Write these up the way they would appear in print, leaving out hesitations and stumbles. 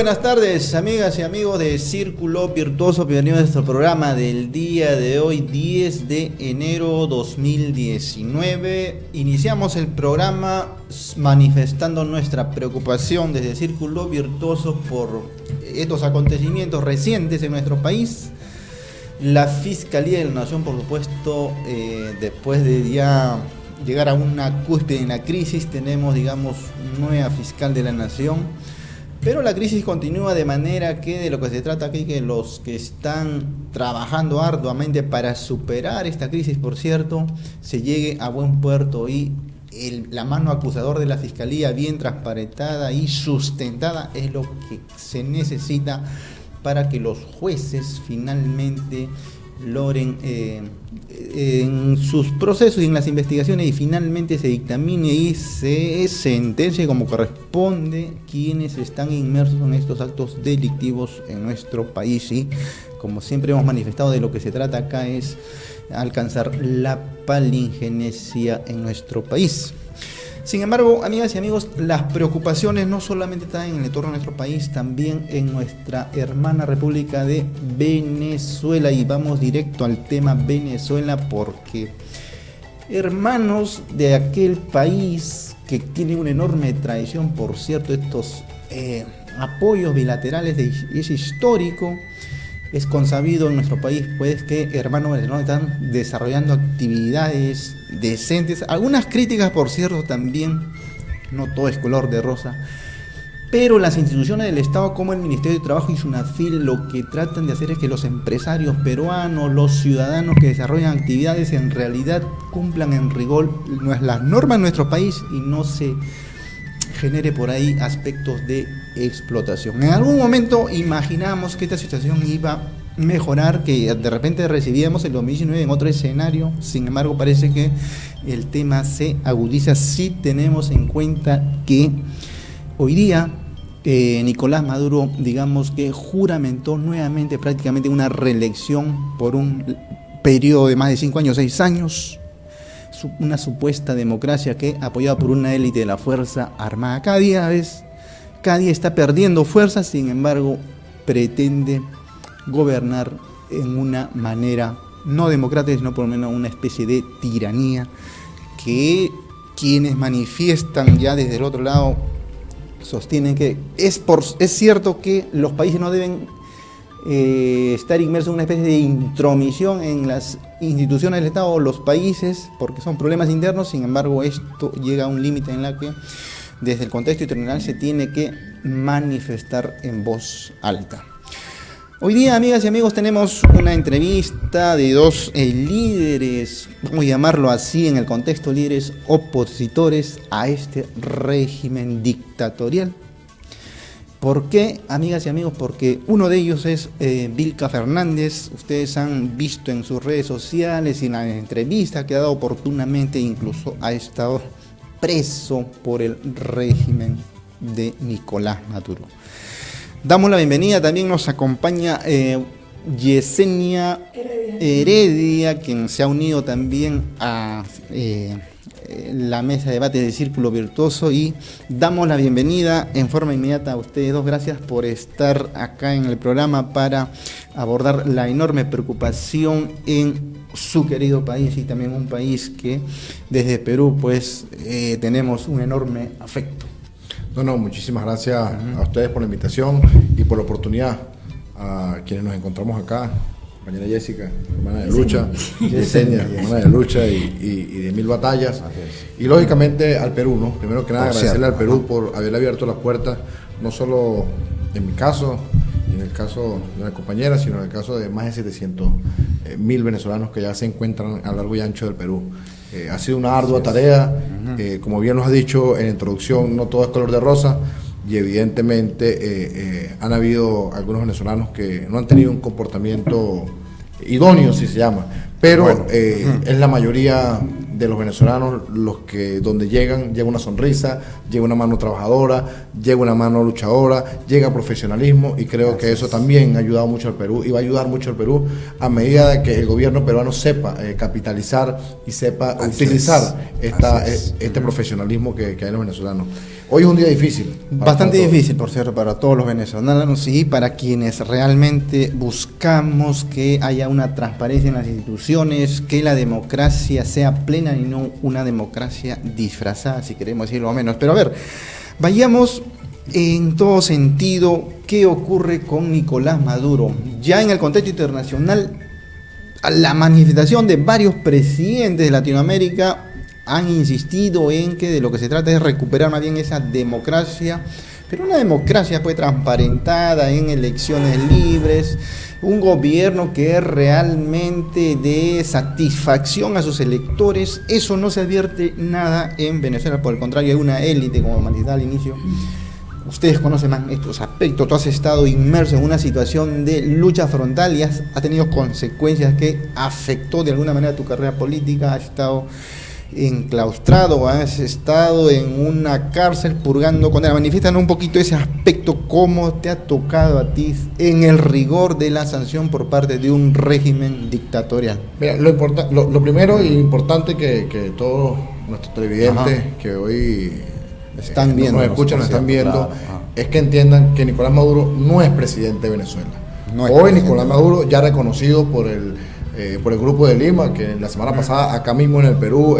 buenas tardes, amigas y amigos de Círculo Virtuoso. Bienvenidos a nuestro programa del día de hoy, 10 de enero 2019. Iniciamos el programa manifestando nuestra preocupación desde Círculo Virtuoso por estos acontecimientos recientes en nuestro país. La Fiscalía de la Nación, por supuesto, después de ya llegar a una cúspide en la crisis, tenemos, digamos, nueva fiscal de la Nación. Pero la crisis continúa, de manera que de lo que se trata aquí, que los que están trabajando arduamente para superar esta crisis, por cierto, se llegue a buen puerto y la mano acusador de la Fiscalía bien transparentada y sustentada es lo que se necesita para que los jueces finalmente logren en sus procesos y en las investigaciones y finalmente se dictamine y se sentencie como corresponde quienes están inmersos en estos actos delictivos en nuestro país. Y como siempre hemos manifestado, de lo que se trata acá es alcanzar la palingenesia en nuestro país. Sin embargo, amigas y amigos, las preocupaciones no solamente están en el entorno de nuestro país, también en nuestra hermana República de Venezuela. Y vamos directo al tema Venezuela, porque hermanos de aquel país que tiene una enorme tradición, por cierto, estos apoyos bilaterales es histórico. Es consabido en nuestro país, pues, que hermanos venezolanos están desarrollando actividades decentes. Algunas críticas, por cierto, también. No todo es color de rosa. Pero las instituciones del Estado, como el Ministerio de Trabajo y SUNAFIL, lo que tratan de hacer es que los empresarios peruanos, los ciudadanos que desarrollan actividades, en realidad cumplan en rigor las normas de nuestro país y no se genere por ahí aspectos de explotación. En algún momento imaginamos que esta situación iba a mejorar, que de repente recibíamos el 2019 en otro escenario. Sin embargo, parece que el tema se agudiza si tenemos en cuenta que hoy día Nicolás Maduro, digamos que juramentó nuevamente prácticamente una reelección por un periodo de más de 5 años, 6 años. Una supuesta democracia que apoyada por una élite de la Fuerza Armada. Cada día está perdiendo fuerza, sin embargo, pretende gobernar en una manera no democrática, sino por lo menos una especie de tiranía que quienes manifiestan ya desde el otro lado sostienen que es cierto que los países no deben estar inmersos en una especie de intromisión en las instituciones del Estado o los países, porque son problemas internos. Sin embargo, esto llega a un límite en la que desde el contexto internacional se tiene que manifestar en voz alta. Hoy día, amigas y amigos, tenemos una entrevista de dos líderes, vamos a llamarlo así en el contexto, líderes opositores a este régimen dictatorial. ¿Por qué, amigas y amigos? Porque uno de ellos es Vilca Fernández. Ustedes han visto en sus redes sociales y en la entrevista que ha dado oportunamente, incluso ha estado preso por el régimen de Nicolás Maduro. Damos la bienvenida, también nos acompaña Yesenia Heredia, quien se ha unido también a la mesa de debate de Círculo Virtuoso, y damos la bienvenida en forma inmediata a ustedes dos. Gracias por estar acá en el programa para abordar la enorme preocupación en su querido país y también un país que desde Perú pues tenemos un enorme afecto. Muchísimas gracias a ustedes por la invitación y por la oportunidad, a quienes nos encontramos acá. Compañera Jessica, hermana de lucha, Yesenia, hermana de lucha y de mil batallas. Y lógicamente al Perú, ¿no? Primero que nada agradecerle al Perú por haberle abierto las puertas, no solo en mi caso, y en el caso de la compañera, sino en el caso de más de 700.000 venezolanos que ya se encuentran a lo largo y ancho del Perú. Ha sido una ardua tarea, como bien nos ha dicho en la introducción, no todo es color de rosa. Y evidentemente han habido algunos venezolanos que no han tenido un comportamiento idóneo, si se llama, pero es la mayoría de los venezolanos los que donde llega una sonrisa, llega una mano trabajadora, llega una mano luchadora, llega profesionalismo, y creo que eso también ha ayudado mucho al Perú y va a ayudar mucho al Perú a medida de que el gobierno peruano sepa capitalizar y sepa utilizar este profesionalismo que hay en los venezolanos. Hoy es un día difícil. Bastante difícil, por cierto, para todos los venezolanos y para quienes realmente buscamos que haya una transparencia en las instituciones, que la democracia sea plena y no una democracia disfrazada, si queremos decirlo menos. Pero a ver, vayamos en todo sentido, ¿qué ocurre con Nicolás Maduro? Ya en el contexto internacional, la manifestación de varios presidentes de Latinoamérica han insistido en que de lo que se trata es recuperar más bien esa democracia, pero una democracia pues transparentada en elecciones libres, un gobierno que es realmente de satisfacción a sus electores. Eso no se advierte nada en Venezuela, por el contrario hay una élite, como manifestaba al inicio. Ustedes conocen más estos aspectos, tú has estado inmerso en una situación de lucha frontal y has tenido consecuencias que afectó de alguna manera tu carrera política, has estado enclaustrado, has estado en una cárcel purgando condena. Manifiestan un poquito ese aspecto, cómo te ha tocado a ti en el rigor de la sanción por parte de un régimen dictatorial. Mira, lo primero y importante que todos nuestros televidentes que hoy están viendo, nos escuchan, nos están viendo, es que entiendan que Nicolás Maduro no es presidente de Venezuela. Hoy Nicolás Maduro, ya reconocido por el Grupo de Lima, que la semana pasada acá mismo en el Perú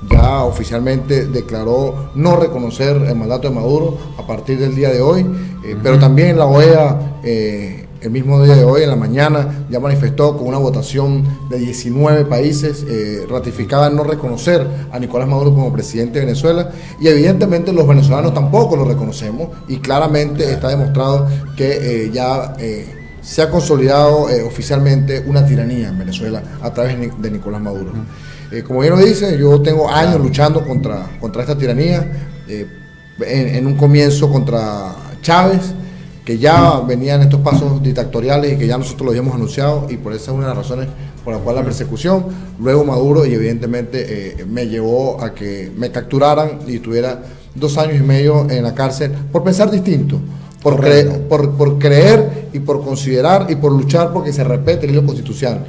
ya oficialmente declaró no reconocer el mandato de Maduro a partir del día de hoy, pero también la OEA el mismo día de hoy, en la mañana, ya manifestó con una votación de 19 países, ratificaba no reconocer a Nicolás Maduro como presidente de Venezuela, y evidentemente los venezolanos tampoco lo reconocemos, y claramente está demostrado que se ha consolidado oficialmente una tiranía en Venezuela a través de Nicolás Maduro. Como bien lo dice, yo tengo años luchando contra esta tiranía, en un comienzo contra Chávez, que ya venían estos pasos dictatoriales y que ya nosotros lo habíamos anunciado, y por esa es una de las razones por la cual la persecución, luego Maduro, y evidentemente me llevó a que me capturaran y tuviera 2 años y medio en la cárcel por pensar distinto, por creer y por considerar y por luchar porque se respete el hilo constitucional,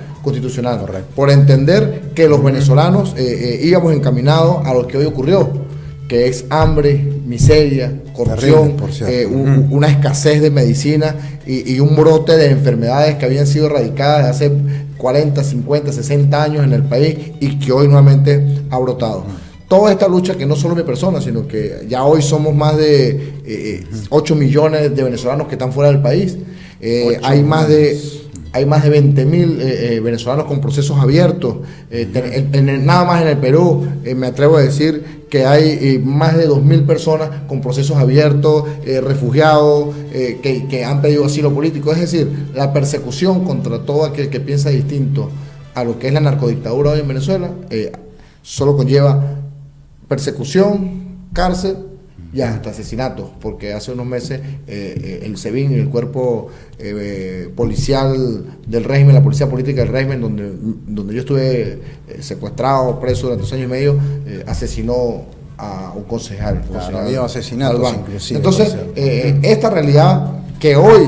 por entender que los venezolanos íbamos encaminados a lo que hoy ocurrió, que es hambre, miseria, corrupción, una escasez de medicina y un brote de enfermedades que habían sido erradicadas hace 40, 50, 60 años en el país y que hoy nuevamente ha brotado. Toda esta lucha, que no solo mi persona, sino que ya hoy somos más de 8 millones de venezolanos que están fuera del país, hay más de 20.000 venezolanos con procesos abiertos, nada más en el Perú, me atrevo a decir que hay más de 2.000 personas con procesos abiertos, refugiados, que han pedido asilo político. Es decir, la persecución contra todo aquel que piensa distinto a lo que es la narcodictadura hoy en Venezuela, solo conlleva persecución, cárcel y hasta asesinatos, porque hace unos meses el SEBIN, el cuerpo policial del régimen, la policía política del régimen, donde yo estuve secuestrado, preso durante 2 años y medio, asesinó a un concejal. Claro, había asesinatos inclusive. Entonces, esta realidad que hoy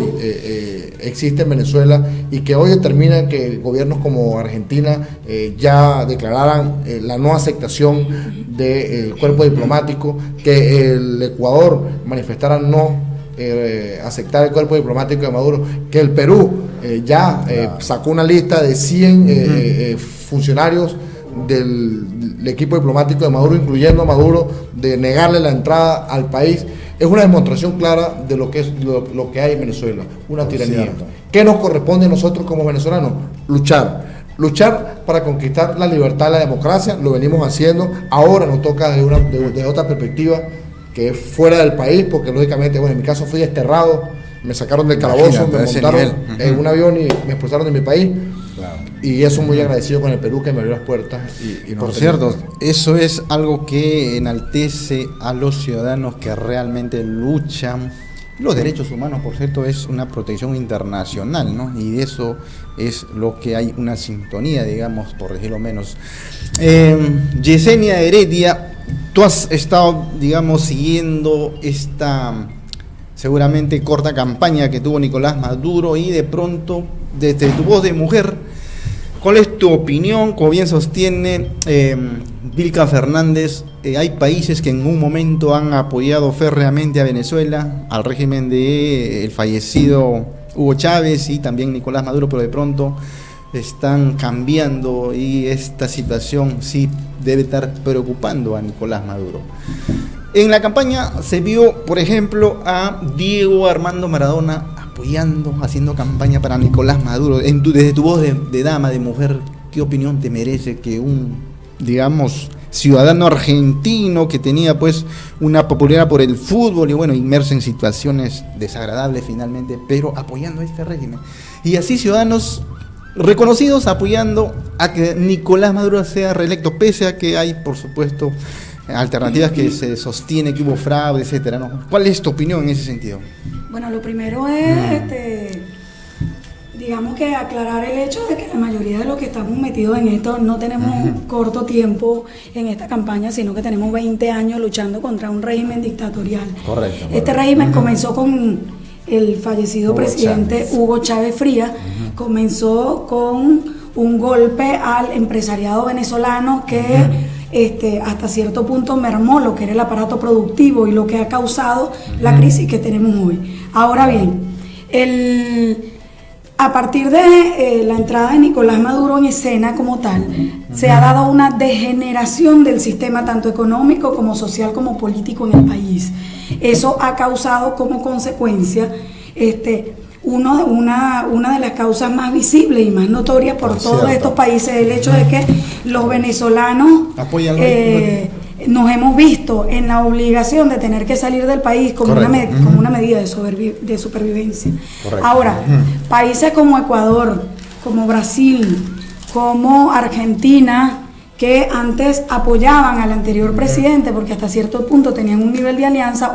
existe en Venezuela y que hoy determina que gobiernos como Argentina ya declararan la no aceptación del cuerpo diplomático, que el Ecuador manifestara no aceptar el cuerpo diplomático de Maduro, que el Perú sacó una lista de 100 funcionarios del equipo diplomático de Maduro, incluyendo a Maduro, de negarle la entrada al país. Es una demostración clara de lo que es lo que hay en Venezuela, una tiranía. ¿Qué nos corresponde a nosotros como venezolanos? Luchar para conquistar la libertad y la democracia. Lo venimos haciendo. Ahora nos toca desde otra perspectiva, que es fuera del país, porque lógicamente, bueno, en mi caso fui desterrado, me sacaron del calabozo, me montaron en un avión y me expulsaron de mi país. Claro. Y eso muy agradecido con el Perú, que me abrió las puertas. Por cierto, eso es algo que enaltece a los ciudadanos que realmente luchan. Los derechos humanos, por cierto, es una protección internacional, ¿no? Y de eso es lo que hay una sintonía, digamos, por decirlo menos. Yesenia Heredia, tú has estado, digamos, siguiendo esta seguramente corta campaña que tuvo Nicolás Maduro, y de pronto, desde tu voz de mujer, ¿Cuál es tu opinión? Como bien sostiene Vilca Fernández, hay países que en un momento han apoyado férreamente a Venezuela, al régimen del fallecido Hugo Chávez y también Nicolás Maduro, pero de pronto están cambiando y esta situación sí debe estar preocupando a Nicolás Maduro. En la campaña se vio, por ejemplo, a Diego Armando Maradona apoyando, haciendo campaña para Nicolás Maduro. Desde tu voz de dama, de mujer, ¿qué opinión te merece que un, digamos, ciudadano argentino que tenía pues una popularidad por el fútbol y bueno, inmerso en situaciones desagradables finalmente, pero apoyando a este régimen? Y así ciudadanos reconocidos apoyando a que Nicolás Maduro sea reelecto, pese a que hay, por supuesto, alternativas que se sostiene que hubo fraude, etcétera, ¿no? ¿Cuál es tu opinión en ese sentido? Bueno, lo primero es, digamos que aclarar el hecho de que la mayoría de los que estamos metidos en esto no tenemos corto tiempo en esta campaña, sino que tenemos 20 años luchando contra un régimen dictatorial. Correcto. Este régimen comenzó con el fallecido presidente Hugo Chávez Frías, comenzó con un golpe al empresariado venezolano que hasta cierto punto mermó lo que era el aparato productivo y lo que ha causado la crisis que tenemos hoy. Ahora bien, a partir de la entrada de Nicolás Maduro en escena como tal, se ha dado una degeneración del sistema tanto económico como social como político en el país. Eso ha causado como consecuencia una de las causas más visibles y más notorias por todos estos países, el hecho de que los venezolanos nos hemos visto en la obligación de tener que salir del país como una medida de supervivencia. Correcto. Ahora, países como Ecuador, como Brasil, como Argentina, que antes apoyaban al anterior presidente porque hasta cierto punto tenían un nivel de alianza,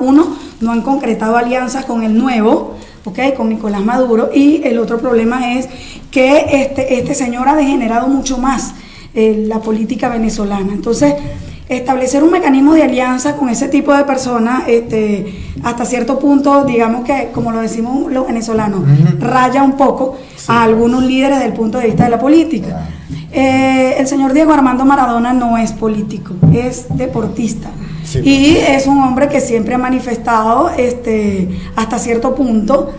no han concretado alianzas con el nuevo, con Nicolás Maduro, y el otro problema es que este señor ha degenerado mucho más la política venezolana. Entonces, establecer un mecanismo de alianza con ese tipo de personas, hasta cierto punto, digamos que, como lo decimos los venezolanos, raya un poco a algunos líderes desde el punto de vista de la política. El señor Diego Armando Maradona no es político, es deportista. Sí, y es un hombre que siempre ha manifestado hasta cierto punto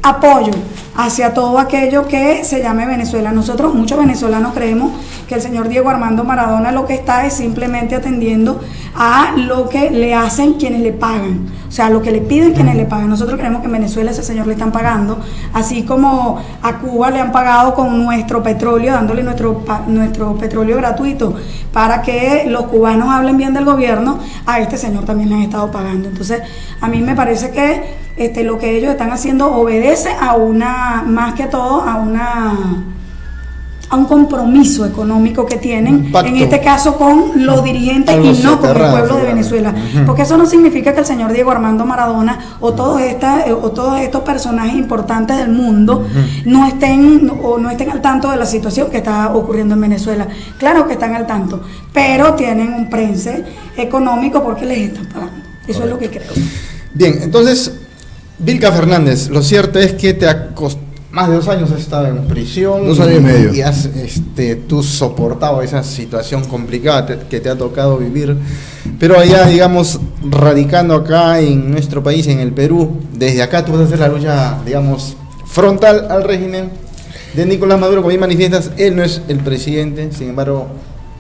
apoyo hacia todo aquello que se llame Venezuela. Nosotros, muchos venezolanos, creemos que el señor Diego Armando Maradona lo que está es simplemente atendiendo a lo que le hacen quienes le pagan, o sea, lo que le piden quienes le pagan. Nosotros creemos que en Venezuela ese señor le están pagando, así como a Cuba le han pagado con nuestro petróleo, dándole nuestro petróleo gratuito para que los cubanos hablen bien del gobierno, a este señor también le han estado pagando. Entonces, a mí me parece que lo que ellos están haciendo obedece a más que todo a un compromiso económico que tienen, en este caso con los dirigentes y no con el pueblo de Venezuela, porque eso no significa que el señor Diego Armando Maradona o todos estos personajes importantes del mundo no estén al tanto de la situación que está ocurriendo en Venezuela. Claro que están al tanto, pero tienen un prense económico porque les están pagando. Eso es lo que creo. Bien, entonces, Vilca Fernández, lo cierto es que te ha costado más de 2 años, has estado en prisión. 2 años y medio. Y has tú soportado esa situación complicada que te ha tocado vivir. Pero allá, digamos, radicando acá en nuestro país, en el Perú, desde acá tú vas a hacer la lucha, digamos, frontal al régimen de Nicolás Maduro. Como bien manifiestas, él no es el presidente, sin embargo,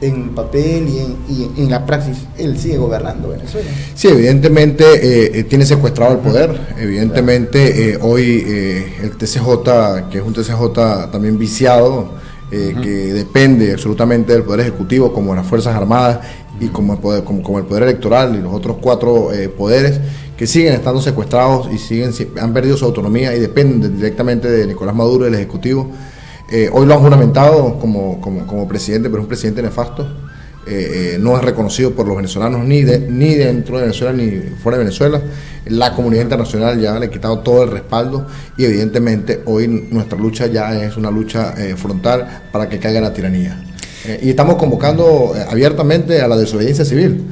en papel y en la praxis, él sigue gobernando Venezuela. Sí, evidentemente tiene secuestrado el poder. Evidentemente hoy el TCJ, que es un TCJ también viciado, que depende absolutamente del Poder Ejecutivo, como las Fuerzas Armadas y como el Poder Electoral y los otros 4 poderes, que siguen estando secuestrados y han perdido su autonomía y dependen directamente de Nicolás Maduro y del Ejecutivo. Hoy lo han juramentado como presidente, pero es un presidente nefasto. No es reconocido por los venezolanos ni dentro de Venezuela ni fuera de Venezuela. La comunidad internacional ya le ha quitado todo el respaldo y evidentemente hoy nuestra lucha ya es una lucha frontal para que caiga la tiranía. Y estamos convocando abiertamente a la desobediencia civil.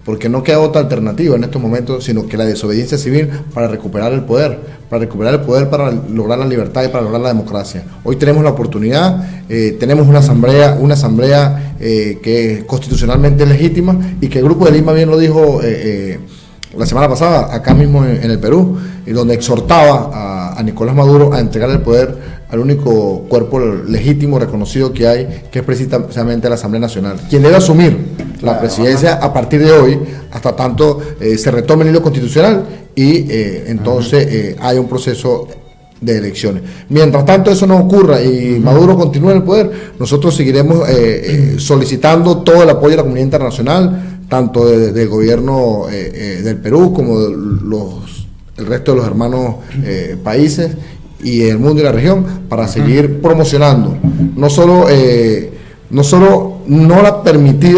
porque no queda otra alternativa en estos momentos, sino que la desobediencia civil para recuperar el poder, para lograr la libertad y para lograr la democracia. Hoy tenemos la oportunidad, tenemos una asamblea que es constitucionalmente legítima y que el Grupo de Lima bien lo dijo la semana pasada, acá mismo en el Perú, y donde exhortaba a Nicolás Maduro a entregar el poder al único cuerpo legítimo reconocido que hay, que es precisamente la Asamblea Nacional, quien debe asumir la presidencia a partir de hoy, hasta tanto se retome el hilo constitucional y entonces hay un proceso de elecciones. Mientras tanto eso no ocurra y Maduro continúe en el poder, nosotros seguiremos solicitando todo el apoyo de la comunidad internacional, tanto del gobierno del Perú como el resto de los hermanos países y el mundo y la región, para seguir promocionando no solo no permitir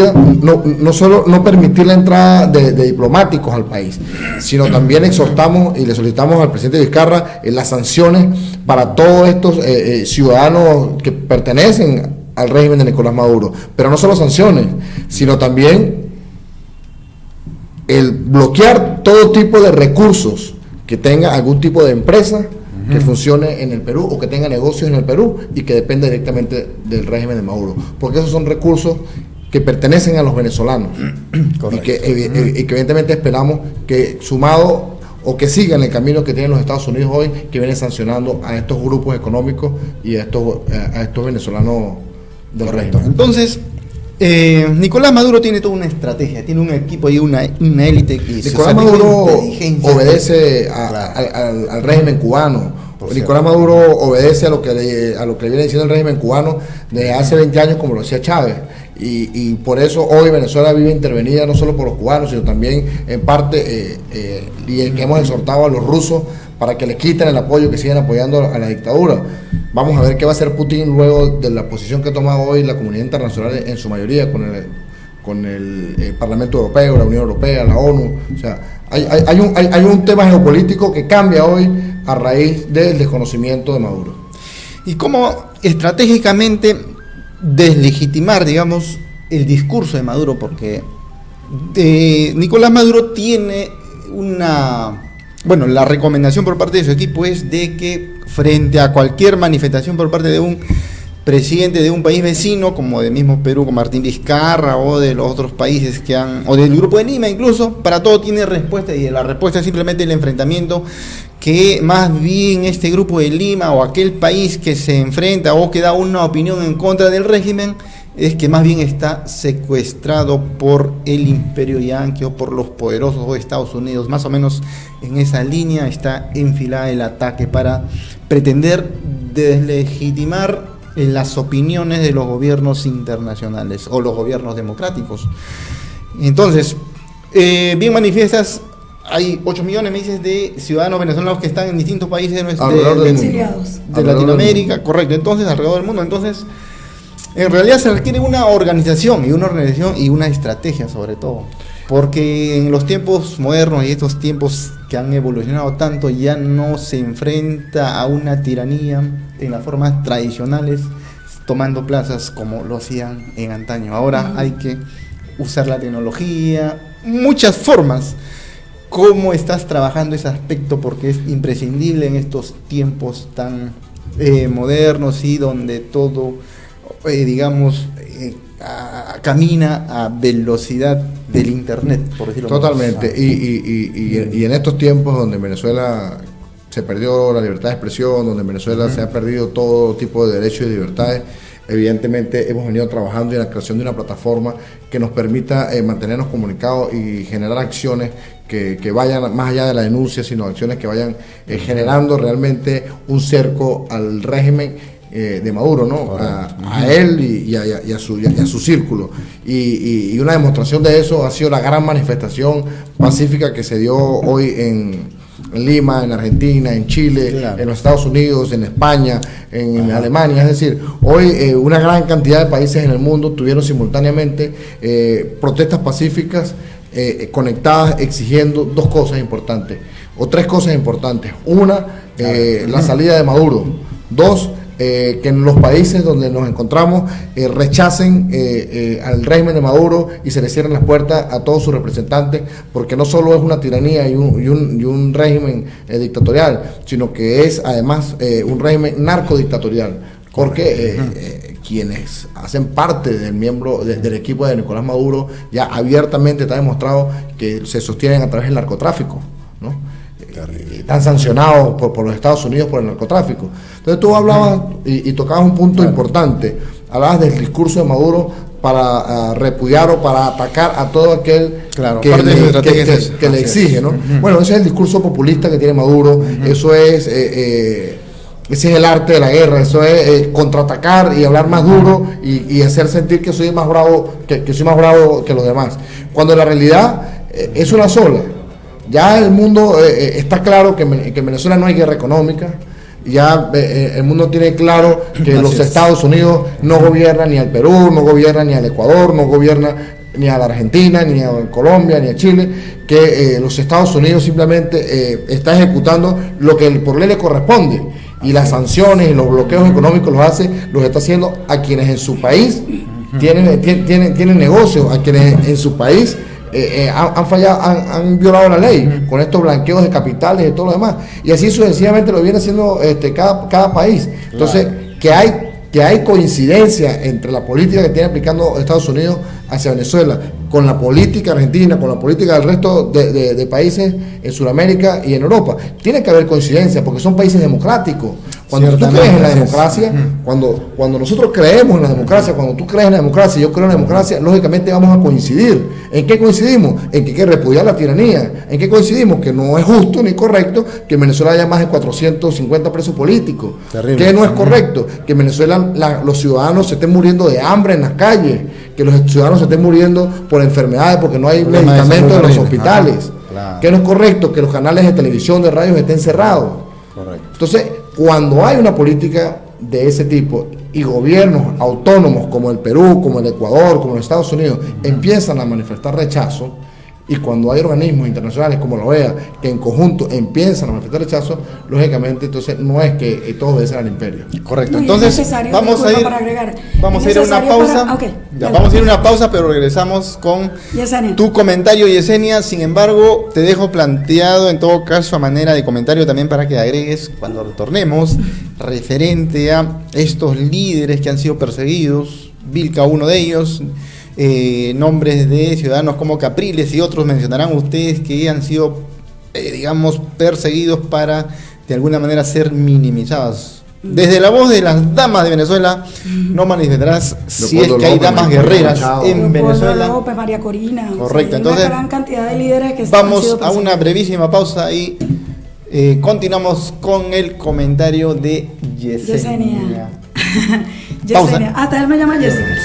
la entrada de diplomáticos al país, sino también exhortamos y le solicitamos al presidente Vizcarra las sanciones para todos estos ciudadanos que pertenecen al régimen de Nicolás Maduro, pero no solo sanciones, sino también el bloquear todo tipo de recursos que tenga algún tipo de empresa que funcione en el Perú o que tenga negocios en el Perú y que dependa directamente del régimen de Maduro, porque esos son recursos que pertenecen a los venezolanos y que evidentemente esperamos que sumado o que sigan el camino que tienen los Estados Unidos hoy, que viene sancionando a estos grupos económicos y a estos venezolanos del régimen. Entonces, Nicolás Maduro tiene toda una estrategia, tiene un equipo y una élite. Nicolás Maduro obedece al régimen cubano. Nicolás Maduro obedece a lo que le viene diciendo el régimen cubano desde hace 20 años, como lo decía Chávez. Y por eso hoy Venezuela vive intervenida no solo por los cubanos, sino también en parte y que hemos exhortado a los rusos para que le quiten el apoyo, que sigan apoyando a la dictadura. Vamos a ver qué va a hacer Putin luego de la posición que ha tomado hoy la comunidad internacional en su mayoría, con el Parlamento Europeo, la Unión Europea, la ONU. O sea, hay un tema geopolítico que cambia hoy a raíz del desconocimiento de Maduro. Y cómo estratégicamente deslegitimar, digamos, el discurso de Maduro, porque Nicolás Maduro tiene la recomendación por parte de su equipo es de que frente a cualquier manifestación por parte de un presidente de un país vecino, como del mismo Perú, con Martín Vizcarra, o de los otros países o del Grupo de Lima incluso, para todo tiene respuesta, y la respuesta es simplemente el enfrentamiento, que más bien este Grupo de Lima o aquel país que se enfrenta o que da una opinión en contra del régimen, es que más bien está secuestrado por el imperio yanqui o por los poderosos de Estados Unidos. Más o menos en esa línea está enfilada el ataque para pretender deslegitimar las opiniones de los gobiernos internacionales o los gobiernos democráticos. Entonces, bien manifiestas, hay 8 millones, me dices, de ciudadanos venezolanos que están en distintos países de Latinoamérica, correcto, entonces alrededor del mundo. Entonces, en realidad se requiere una organización y una estrategia sobre todo, porque en los tiempos modernos y estos tiempos que han evolucionado tanto, ya no se enfrenta a una tiranía en las formas tradicionales, tomando plazas como lo hacían en antaño. Ahora hay que usar la tecnología, muchas formas. ¿Cómo estás trabajando ese aspecto? Porque es imprescindible en estos tiempos tan modernos y donde todo camina a velocidad del internet, por decirlo así. Totalmente. Y en estos tiempos donde en Venezuela se perdió la libertad de expresión, donde en Venezuela se ha perdido todo tipo de derechos y libertades, evidentemente hemos venido trabajando en la creación de una plataforma que nos permita mantenernos comunicados y generar acciones que vayan más allá de la denuncia, sino acciones que vayan generando realmente un cerco al régimen de Maduro, ¿no? A él y a su círculo. Y una demostración de eso ha sido la gran manifestación pacífica que se dio hoy en Lima, en Argentina, en Chile, claro, en los Estados Unidos, en España, en Alemania. Es decir, hoy una gran cantidad de países en el mundo tuvieron simultáneamente protestas pacíficas conectadas, exigiendo dos cosas importantes, o tres cosas importantes. Una, la salida de Maduro. Dos, que en los países donde nos encontramos rechacen al régimen de Maduro y se le cierren las puertas a todos sus representantes, porque no solo es una tiranía y un régimen dictatorial, sino que es además un régimen narcodictatorial, porque quienes hacen parte del equipo de Nicolás Maduro ya abiertamente está demostrado que se sostienen a través del narcotráfico, ¿no? Están sancionados por los Estados Unidos por el narcotráfico. Entonces tú hablabas y tocabas un punto importante, hablabas del discurso de Maduro para repudiar o para atacar a todo aquel que le exige, ¿no? Bueno, ese es el discurso populista que tiene Maduro, eso es... ese es el arte de la guerra, eso es contraatacar y hablar más duro y hacer sentir que soy más bravo, que soy más bravo que los demás, cuando la realidad es una sola. Ya el mundo está claro que en Venezuela no hay guerra económica, ya el mundo tiene claro que los Estados Unidos no gobiernan ni al Perú, no gobiernan ni al Ecuador, no gobiernan ni a la Argentina, ni a Colombia, ni a Chile, que los Estados Unidos simplemente está ejecutando lo que por ley le corresponde, y las sanciones y los bloqueos económicos los está haciendo a quienes en su país tienen negocios, a quienes en su país han fallado, han violado la ley con estos blanqueos de capitales y todo lo demás, y así sucesivamente lo viene haciendo cada país. Entonces, que hay coincidencia entre la política que tiene aplicando Estados Unidos hacia Venezuela con la política argentina, con la política del resto de países en Sudamérica y en Europa. Tiene que haber coincidencia porque son países democráticos. Cuando tú crees en la democracia, cuando nosotros creemos en la democracia, cuando tú crees en la democracia y yo creo en la democracia, lógicamente vamos a coincidir. ¿En qué coincidimos? En que hay que repudiar la tiranía. ¿En qué coincidimos? Que no es justo ni correcto que en Venezuela haya más de 450 presos políticos. Terrible. Que no es correcto que en Venezuela los ciudadanos se estén muriendo de hambre en las calles, que los ciudadanos se estén muriendo por enfermedades porque no hay medicamentos en los hospitales. Claro. Que no es correcto que los canales de televisión, de radios estén cerrados. Correcto. Entonces, cuando hay una política de ese tipo y gobiernos autónomos como el Perú, como el Ecuador, como los Estados Unidos empiezan a manifestar rechazo, y cuando hay organismos internacionales como la OEA que en conjunto empiezan a manifestar rechazo, lógicamente entonces no es que todos obedecen al imperio. Correcto. Entonces vamos a ir a una pausa. Vamos a ir a una pausa, pero regresamos con Yesenia. Tu comentario, Yesenia. Sin embargo, te dejo planteado en todo caso a manera de comentario también para que agregues cuando retornemos referente a estos líderes que han sido perseguidos, Vilca uno de ellos. Nombres de ciudadanos como Capriles y otros mencionarán ustedes que han sido digamos perseguidos para de alguna manera ser minimizados. Desde la voz de las damas de Venezuela no manifestarás si es que hay damas guerreras en Venezuela. López, María Corina. Correcto, entonces una gran cantidad de líderes que vamos a una brevísima pausa y continuamos con el comentario de Yesenia. Yesenia. Hasta él me llama Yesenia.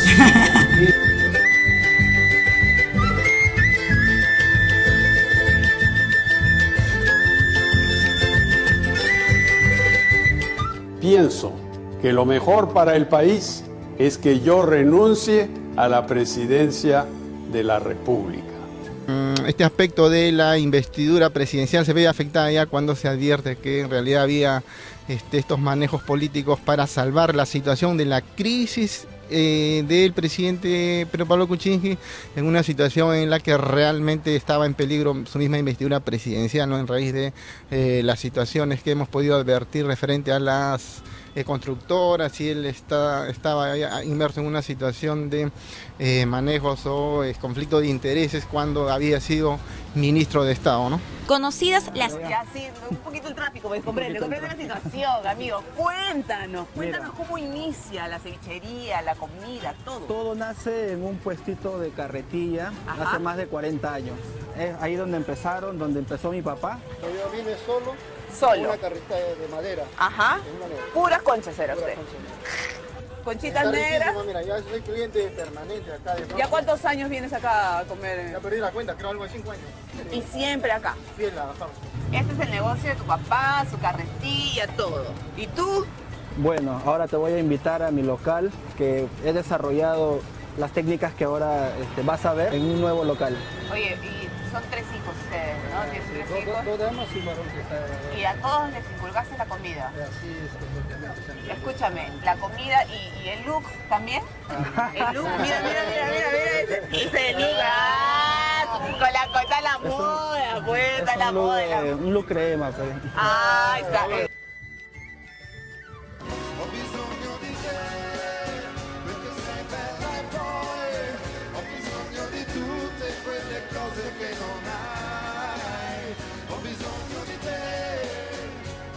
Pienso que lo mejor para el país es que yo renuncie a la presidencia de la República. Este aspecto de la investidura presidencial se ve afectada ya cuando se advierte que en realidad había estos manejos políticos para salvar la situación de la crisis del presidente Pedro Pablo Kuczynski, en una situación en la que realmente estaba en peligro su misma investidura presidencial, ¿no? En raíz de las situaciones que hemos podido advertir referente a las constructoras, y él estaba inmerso en una situación de manejos o conflicto de intereses cuando había sido ministro de Estado, ¿no? Conocidas las... Ya, sí, un poquito el tráfico, me comprende la situación, amigo. Cuéntanos cómo inicia la cevichería, la comida, todo. Todo nace en un puestito de carretilla. Ajá. Hace más de 40 años. Es ahí donde empezó mi papá. Yo vine solo. Solo. Una carreta de madera. Ajá. Puras conchas era usted. Conchitas negras. Mira, ya soy cliente permanente acá. ¿Ya cuántos años vienes acá a comer? Ya perdí la cuenta, creo algo de 5 años. Y siempre acá. Fiel a la fábrica. Este es el negocio de tu papá, su carretilla, todo. ¿Y tú? Bueno, ahora te voy a invitar a mi local, que he desarrollado las técnicas que ahora vas a ver en un nuevo local. Oye, y son 3 hijos ustedes, ¿no? Tienen 3 hijos. Dos damas y un varón que está... Y a todos les inculcaste la comida. Así es, completamente. Escúchame, la comida y el look también. El look, mira, ese look, con la cosa la moda, pues, está la moda. Un look crema, pues. Ah, está. Ho bisogno di te, perché sei bella e poi ho bisogno di tutte quelle cose che non hai. Ho bisogno di te,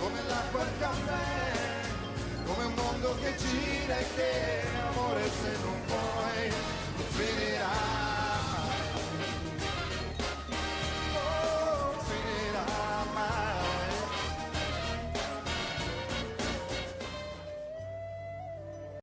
come l'acqua al caffè, come un mondo che gira e che amore se non puoi, non finire.